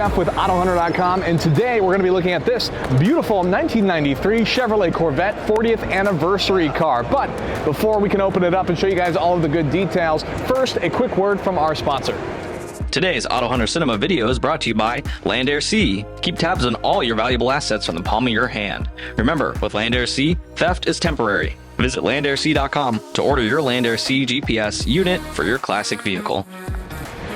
Jeff with AutoHunter.com, and today we're going to be looking at this beautiful 1993 Chevrolet Corvette 40th anniversary car. But before we can open it up and show you guys all of the good details, first a quick word from our sponsor. Today's AutoHunter Cinema video is brought to you by Land Air Sea. Keep tabs on all your valuable assets from the palm of your hand. Remember, with Land Air Sea, theft is temporary. Visit landairSea.com to order your Land Air Sea GPS unit for your classic vehicle.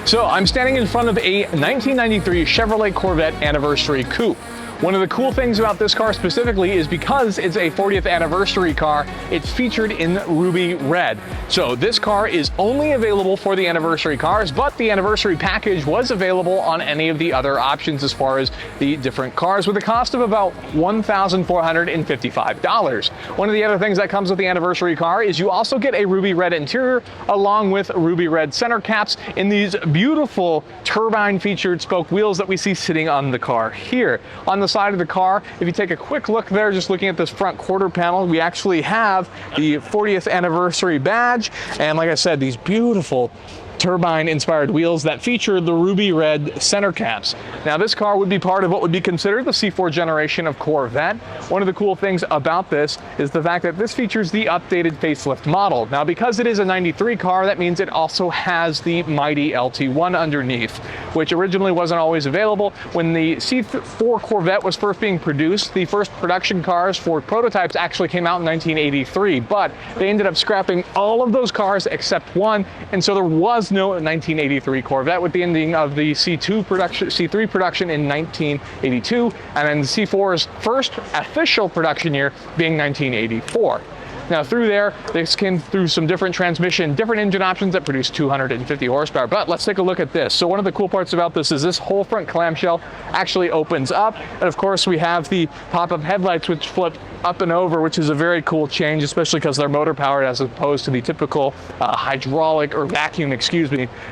So I'm standing in front of a 1993 Chevrolet Corvette Anniversary Coupe. One of the cool things about this car specifically is because it's a 40th anniversary car, it's featured in ruby red. So this car is only available for the anniversary cars, but the anniversary package was available on any of the other options as far as the different cars, with a cost of about $1,455. One of the other things that comes with the anniversary car is you also get a ruby red interior along with ruby red center caps in these beautiful turbine featured spoke wheels that we see sitting on the car here. On the side of the car, if you take a quick look there, just looking at this front quarter panel, we actually have the 40th anniversary badge, and like I said, these beautiful turbine inspired wheels that feature the ruby red center caps. Now this car would be part of what would be considered the C4 generation of Corvette. One of the cool things about this is the fact that this features the updated facelift model. Now because it is a 93 car, that means it also has the mighty LT1 underneath, which originally wasn't always available. When the C4 Corvette was first being produced, the first production cars for prototypes actually came out in 1983, but they ended up scrapping all of those cars except one, and so there was no 1983 Corvette, with the ending of the C3 production in 1982, and then the C4's first official production year being 1984. Now through there, this came through some different engine options that produce 250 horsepower. But let's take a look at this. So one of the cool parts about this is this whole front clamshell actually opens up. And of course we have the pop-up headlights which flip up and over, which is a very cool change, especially because they're motor powered as opposed to the typical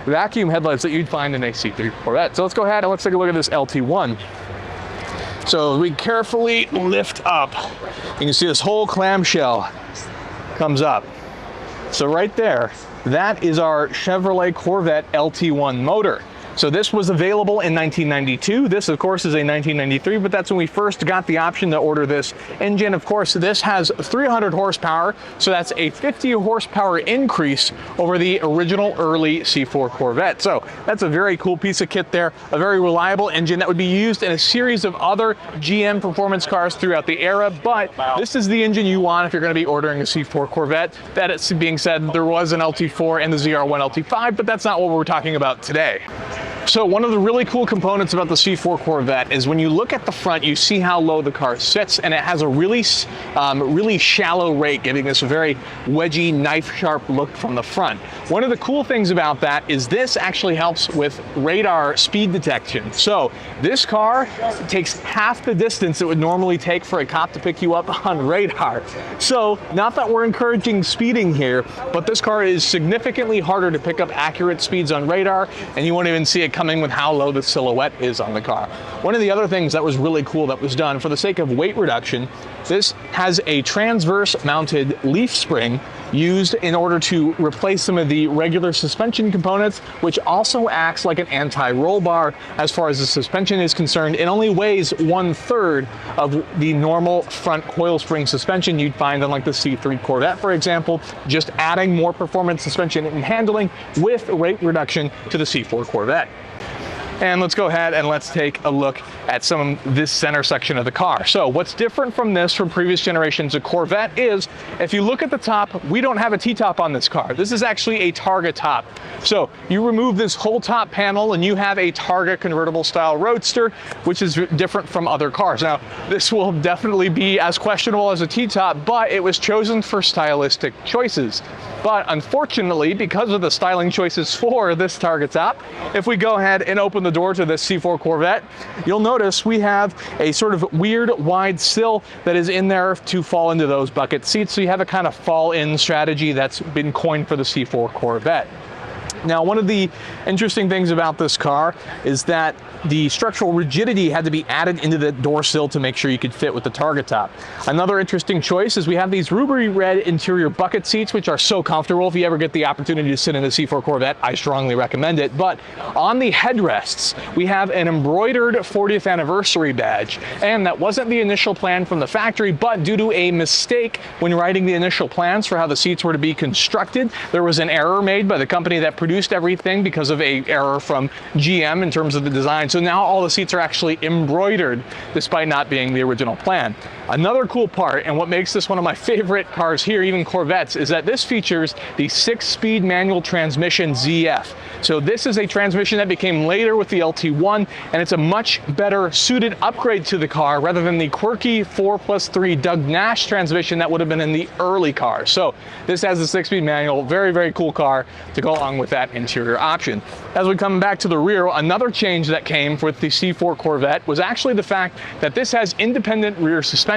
vacuum headlights that you'd find in a C3 Corvette. So let's go ahead and let's take a look at this LT1. So we carefully lift up. You can see this whole clamshell comes up. So right there, that is our Chevrolet Corvette LT1 motor. So this was available in 1992. This, of course, is a 1993, but that's when we first got the option to order this engine. Of course, this has 300 horsepower, so that's a 50 horsepower increase over the original early C4 Corvette. So that's a very cool piece of kit there, a very reliable engine that would be used in a series of other GM performance cars throughout the era, but this is the engine you want if you're going to be ordering a C4 Corvette. That it's being said, there was an LT4 and the ZR1 LT5, but that's not what we're talking about today. So one of the really cool components about the C4 Corvette is when you look at the front, you see how low the car sits, and it has a really shallow rake, giving this a very wedgy, knife-sharp look from the front. One of the cool things about that is this actually helps with radar speed detection. So this car takes half the distance it would normally take for a cop to pick you up on radar. So not that we're encouraging speeding here, but this car is significantly harder to pick up accurate speeds on radar, and you won't even see it coming with how low the silhouette is on the car. One of the other things that was really cool that was done for the sake of weight reduction, this has a transverse mounted leaf spring used in order to replace some of the regular suspension components, which also acts like an anti-roll bar. As far as the suspension is concerned, it only weighs 1/3 of the normal front coil spring suspension you'd find on like the C3 Corvette, for example, just adding more performance suspension and handling with weight reduction to the C4 Corvette. And let's go ahead and let's take a look at this center section of the car. So what's different from this from previous generations of Corvette is, if you look at the top, we don't have a T-top on this car. This is actually a Targa top. So you remove this whole top panel and you have a Targa convertible style roadster, which is different from other cars. Now, this will definitely be as questionable as a T-top, but it was chosen for stylistic choices. But unfortunately, because of the styling choices for this Targa top, if we go ahead and open the door to this C4 Corvette, you'll notice we have a sort of weird wide sill that is in there to fall into those bucket seats. So you have a kind of fall in strategy that's been coined for the C4 Corvette. Now, one of the interesting things about this car is that the structural rigidity had to be added into the door sill to make sure you could fit with the target top. Another interesting choice is we have these ruby red interior bucket seats, which are so comfortable. If you ever get the opportunity to sit in a C4 Corvette, I strongly recommend it. But on the headrests, we have an embroidered 40th anniversary badge. And that wasn't the initial plan from the factory, but due to a mistake when writing the initial plans for how the seats were to be constructed, there was an error made by the company that produced everything because of an error from GM in terms of the design. So now all the seats are actually embroidered despite not being the original plan. Another cool part, and what makes this one of my favorite cars here, even Corvettes, is that this features the 6-speed manual transmission ZF. So this is a transmission that became later with the LT1, and it's a much better suited upgrade to the car rather than the quirky 4+3 Doug Nash transmission that would have been in the early cars. So this has a 6-speed manual, very, very cool car to go along with that interior option. As we come back to the rear, another change that came with the C4 Corvette was actually the fact that this has independent rear suspension.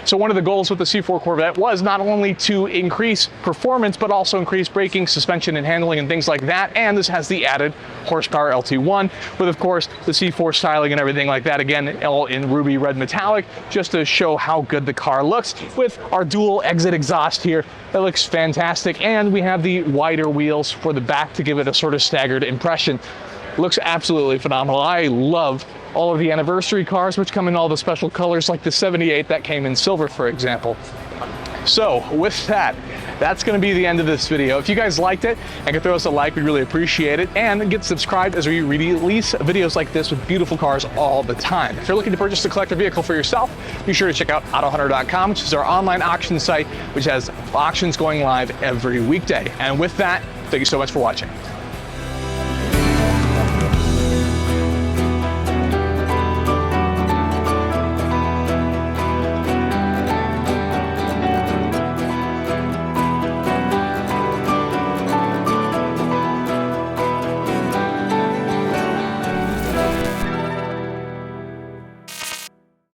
So one of the goals with the C4 Corvette was not only to increase performance, but also increase braking, suspension, and handling and things like that. And this has the added horsepower LT1 with, of course, the C4 styling and everything like that. Again, all in ruby red metallic, just to show how good the car looks with our dual exit exhaust here. That looks fantastic. And we have the wider wheels for the back to give it a sort of staggered impression. Looks absolutely phenomenal. I love all of the anniversary cars, which come in all the special colors, like the 78 that came in silver, for example. So with that, that's going to be the end of this video. If you guys liked it and could throw us a like, we'd really appreciate it. And get subscribed as we release videos like this with beautiful cars all the time. If you're looking to purchase a collector vehicle for yourself, be sure to check out AutoHunter.com, which is our online auction site, which has auctions going live every weekday. And with that, thank you so much for watching.